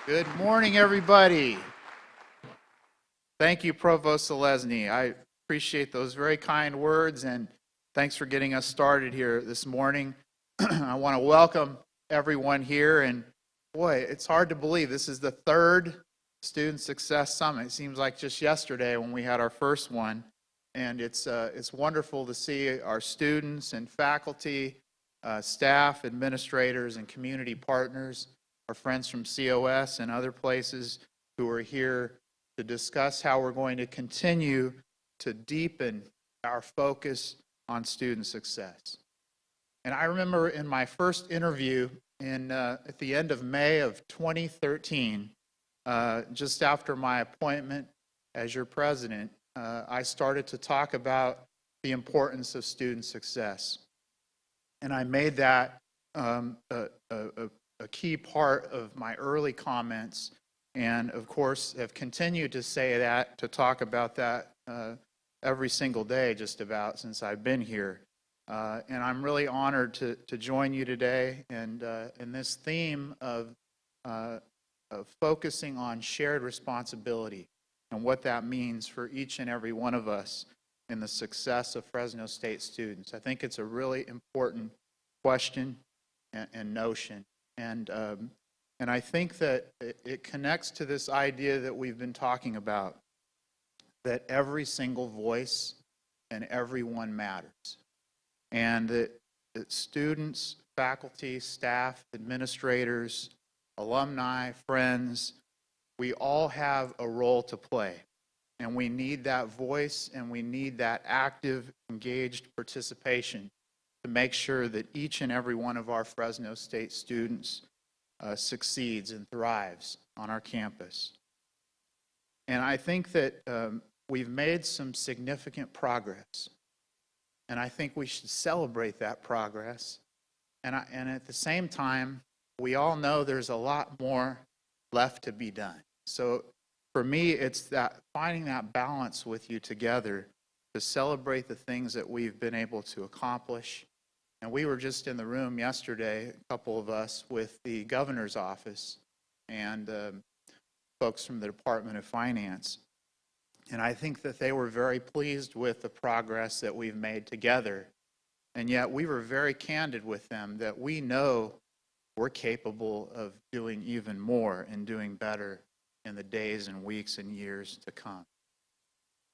Good morning, everybody. Thank you, Provost Selesny. I appreciate those very kind words, and thanks for getting us started here this morning. I want to welcome everyone here, and boy, it's hard to believe this is the third Student Success Summit. It seems like just yesterday when we had our first one, and it's wonderful to see our students and faculty, staff, administrators, and community partners, our friends from COS and other places who are here to discuss how we're going to continue to deepen our focus on student success. And I remember in my first interview at the end of May of 2013, just after my appointment as your president, I started to talk about the importance of student success. And I made that a key part of my early comments, and of course have continued to say that, to talk about that every single day just about since I've been here. And I'm really honored to join you today, and in this theme of focusing on shared responsibility and what that means for each and every one of us in the success of Fresno State students. I think it's a really important question and notion. And I think that it connects to this idea that we've been talking about, that every single voice and everyone matters. And that students, faculty, staff, administrators, alumni, friends, we all have a role to play. And we need that voice, and we need that active, engaged participation to make sure that each and every one of our Fresno State students succeeds and thrives on our campus. And I think that we've made some significant progress, and I think we should celebrate that progress. And at the same time, we all know there's a lot more left to be done. So for me, it's that finding that balance with you together to celebrate the things that we've been able to accomplish. And we were just in the room yesterday, a couple of us, with the governor's office and folks from the Department of Finance. And I think that they were very pleased with the progress that we've made together. And yet we were very candid with them that we know we're capable of doing even more and doing better in the days and weeks and years to come.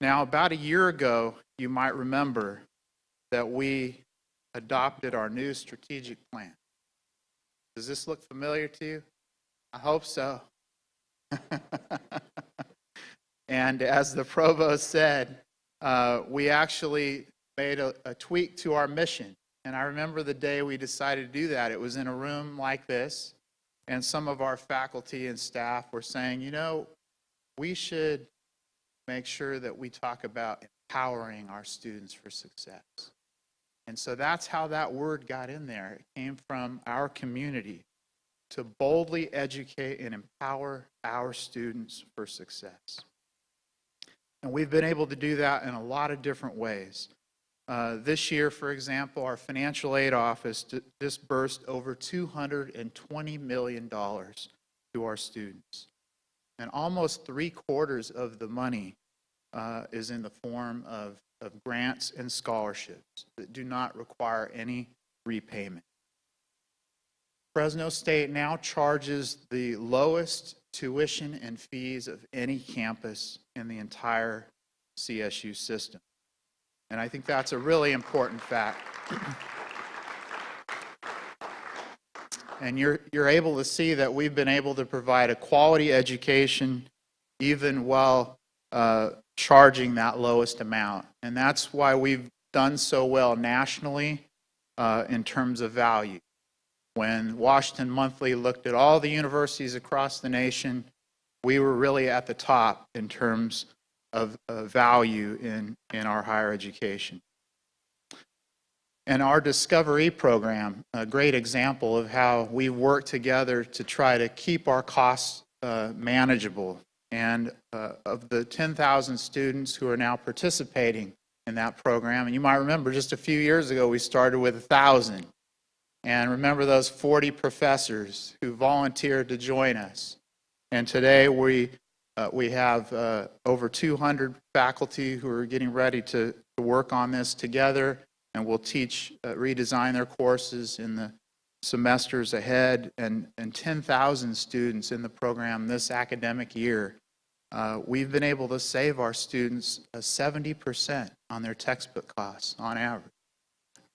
Now, about a year ago, you might remember that we adopted our new strategic plan. Does this look familiar to you? I hope so. And as the provost said, we actually made a tweak to our mission. And I remember the day we decided to do that. It was in a room like this, and some of our faculty and staff were saying, you know, we should make sure that we talk about empowering our students for success. And so that's how that word got in there. It came from our community to boldly educate and empower our students for success. And we've been able to do that in a lot of different ways. This year, for example, our financial aid office disbursed over $220 million to our students. And almost 3/4 of the money is in the form of grants and scholarships that do not require any repayment. Fresno State now charges the lowest tuition and fees of any campus in the entire CSU system. And I think that's a really important fact. And you're able to see that we've been able to provide a quality education even while charging that lowest amount. And that's why we've done so well nationally in terms of value. When Washington Monthly looked at all the universities across the nation, we were really at the top in terms of value in our higher education. And our Discovery program, a great example of how we work together to try to keep our costs manageable. And of the 10,000 students who are now participating in that program, and you might remember just a few years ago we started with 1,000. And remember those 40 professors who volunteered to join us. And today we have over 200 faculty who are getting ready to work on this together, and will teach, redesign their courses in the semesters ahead, and 10,000 students in the program this academic year. We've been able to save our students 70% on their textbook costs on average.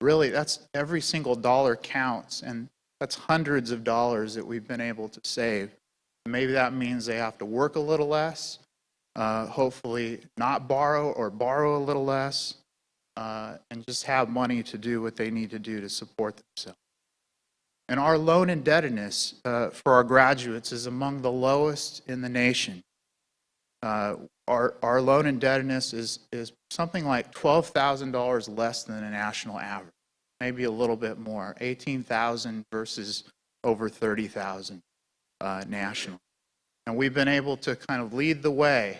Really, that's every single dollar counts, and that's hundreds of dollars that we've been able to save. Maybe that means they have to work a little less, hopefully not borrow, or borrow a little less, and just have money to do what they need to do to support themselves. And our loan indebtedness for our graduates is among the lowest in the nation. Our loan indebtedness is something like $12,000 less than the national average, maybe a little bit more, 18,000 versus over 30,000 national. And we've been able to kind of lead the way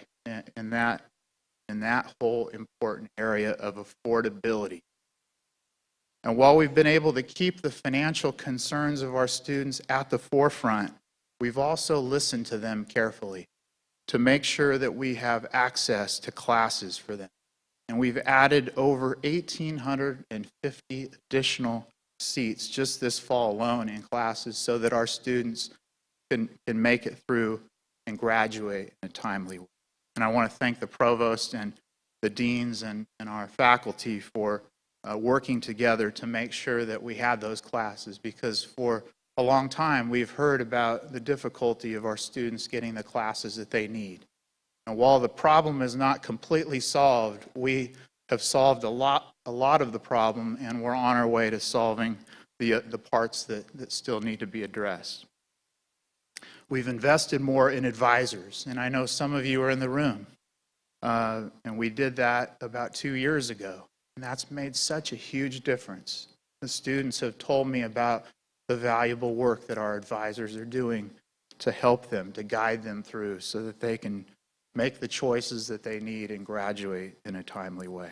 in that whole important area of affordability. And while we've been able to keep the financial concerns of our students at the forefront, we've also listened to them carefully to make sure that we have access to classes for them. And we've added over 1,850 additional seats just this fall alone in classes so that our students can make it through and graduate in a timely way. And I want to thank the provost and the deans and our faculty for working together to make sure that we had those classes, because for a long time we've heard about the difficulty of our students getting the classes that they need. And while the problem is not completely solved, we have solved a lot of the problem, and we're on our way to solving the parts that still need to be addressed. We've invested more in advisors, and I know some of you are in the room, and we did that about 2 years ago, and that's made such a huge difference. The students have told me about the valuable work that our advisors are doing to help them, to guide them through so that they can make the choices that they need and graduate in a timely way.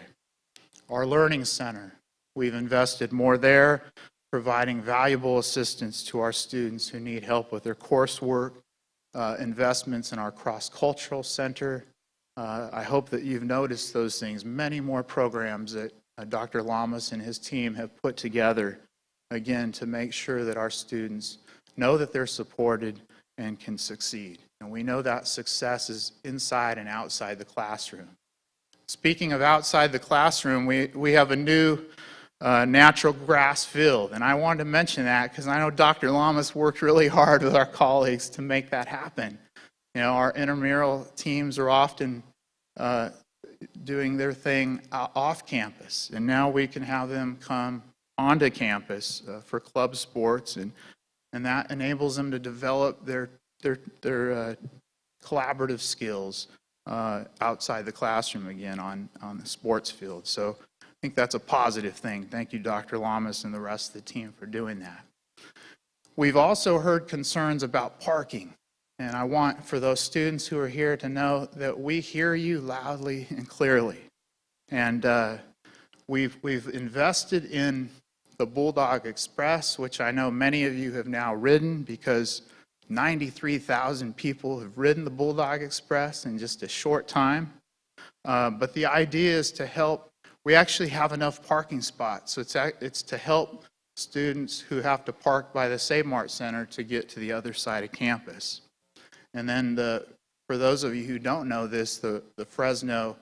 Our Learning Center, we've invested more there, providing valuable assistance to our students who need help with their coursework, investments in our cross-cultural center. I hope that you've noticed those things. Many more programs that Dr. Lamas and his team have put together, again, to make sure that our students know that they're supported and can succeed. And we know that success is inside and outside the classroom. Speaking of outside the classroom, we have a new natural grass field. And I wanted to mention that because I know Dr. Lamas worked really hard with our colleagues to make that happen. You know, our intramural teams are often doing their thing off campus, and now we can have them come onto campus for club sports, and that enables them to develop their collaborative skills outside the classroom again on the sports field. So I think that's a positive thing. Thank you, Dr. Lamas and the rest of the team for doing that. We've also heard concerns about parking. And I want for those students who are here to know that we hear you loudly and clearly. And we've invested in the Bulldog Express, which I know many of you have now ridden, because 93,000 people have ridden the Bulldog Express in just a short time. But the idea is to help. We actually have enough parking spots, so it's to help students who have to park by the Save Mart Center to get to the other side of campus. And then for those of you who don't know this, the Fresno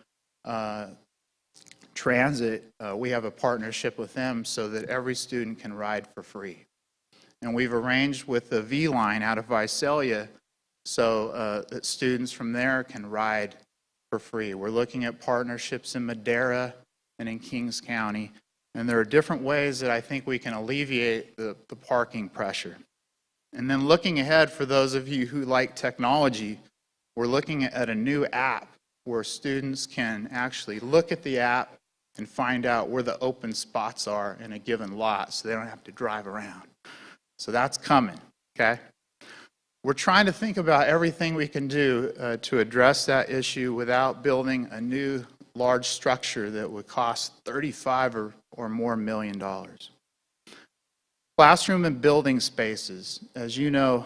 Transit, we have a partnership with them so that every student can ride for free. And we've arranged with the V line out of Visalia so that students from there can ride for free. We're looking at partnerships in Madera and in Kings County. And there are different ways that I think we can alleviate the parking pressure. And then looking ahead, for those of you who like technology, we're looking at a new app where students can actually look at the app and find out where the open spots are in a given lot so they don't have to drive around. So that's coming, okay? We're trying to think about everything we can do to address that issue without building a new large structure that would cost $35 or more million. Classroom and building spaces, as you know,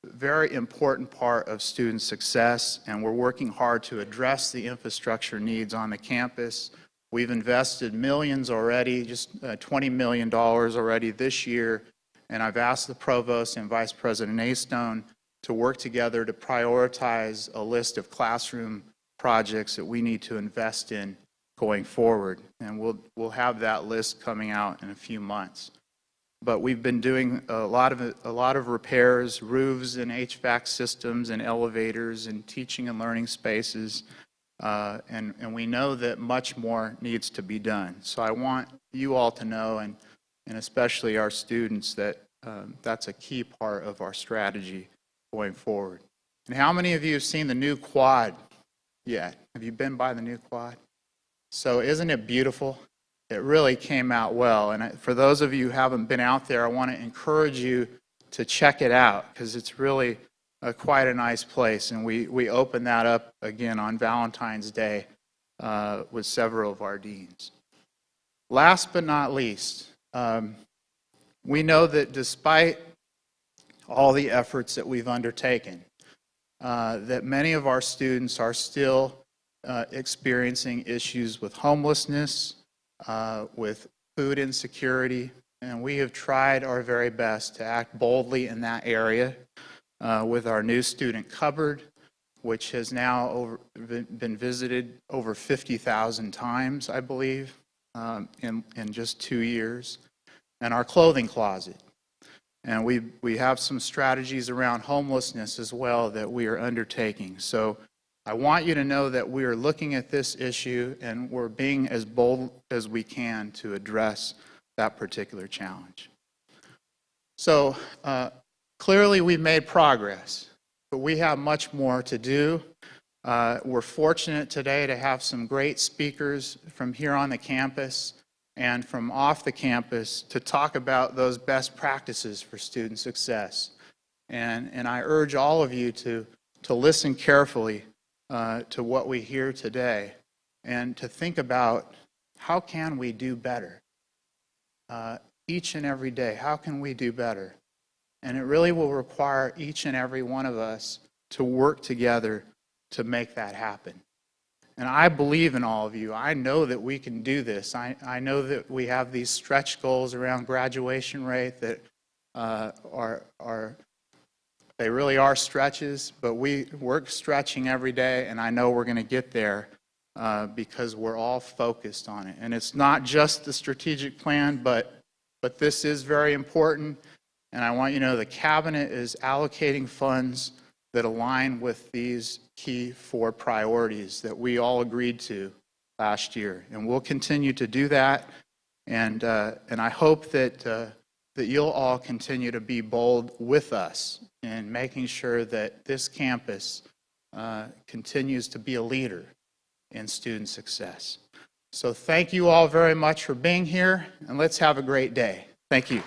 very important part of student success, and we're working hard to address the infrastructure needs on the campus. We've invested millions already, just $20 million already this year, and I've asked the Provost and Vice President Astone to work together to prioritize a list of classroom projects that we need to invest in going forward, and we'll have that list coming out in a few months. But we've been doing a lot of repairs, roofs and HVAC systems and elevators and teaching and learning spaces, and we know that much more needs to be done. So I want you all to know, and especially our students, that that's a key part of our strategy going forward. And how many of you have seen the new quad yet? Have you been by the new quad? So isn't it beautiful? It really came out well, and for those of you who haven't been out there, I want to encourage you to check it out, because it's really quite a nice place, and we opened that up again on Valentine's Day with several of our deans. Last but not least, we know that despite all the efforts that we've undertaken, that many of our students are still experiencing issues with homelessness, with food insecurity, and we have tried our very best to act boldly in that area with our new student cupboard, which has now been visited over 50,000 times, I believe, in just 2 years, and our clothing closet. And we have some strategies around homelessness as well that we are undertaking. So I want you to know that we are looking at this issue and we're being as bold as we can to address that particular challenge. So clearly we've made progress, but we have much more to do. We're fortunate today to have some great speakers from here on the campus and from off the campus to talk about those best practices for student success. And I urge all of you to listen carefully to what we hear today and to think about how can we do better each and every day. How can we do better? And it really will require each and every one of us to work together to make that happen. And I believe in all of you. I know that we can do this. I know that we have these stretch goals around graduation rate that they really are stretches, but we're stretching every day, and I know we're going to get there because we're all focused on it. And it's not just the strategic plan, but this is very important. And I want you to know the Cabinet is allocating funds that align with these key 4 priorities that we all agreed to last year. And we'll continue to do that. And I hope that you'll all continue to be bold with us in making sure that this campus continues to be a leader in student success. So thank you all very much for being here, and let's have a great day. Thank you.